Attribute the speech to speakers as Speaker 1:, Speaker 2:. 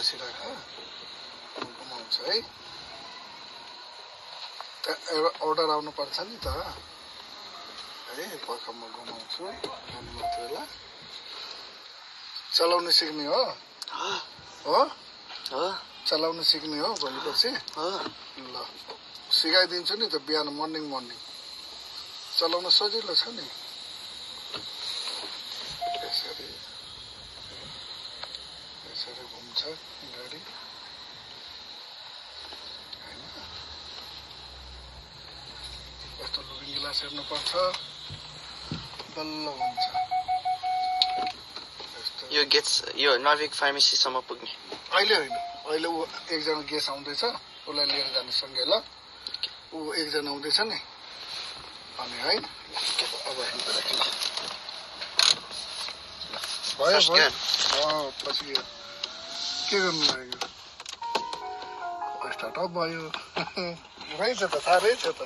Speaker 1: बसिराख म घुमाउँछु है अर्डर आउनु पर्छ नि त है पक्का म घुमाउँछु अनि मात्र ल चलाउन सिक्ने हो हो चलाउन सिक्ने हो भोलिपर्सि ल सिकाइदिन्छु नि त बिहान मर्निङ चलाउन सजिलो छ नि यसरी घुम्छ गाडी यस्तो लुकिङ ग्लास हेर्नुपर्छ बल्ल हुन्छ
Speaker 2: यो नर्विक फार्मेसीसम्म पुग्ने
Speaker 1: अहिले होइन अहिले ऊ एकजना गेस्ट आउँदैछ उसलाई लिएर जाने सँगै ल ऊ एकजना आउँदैछ नि अनि है अब भयो पछि के गर्नु लाग्यो स्टार्टअप भयो रहेछ त थाहा रहेछ त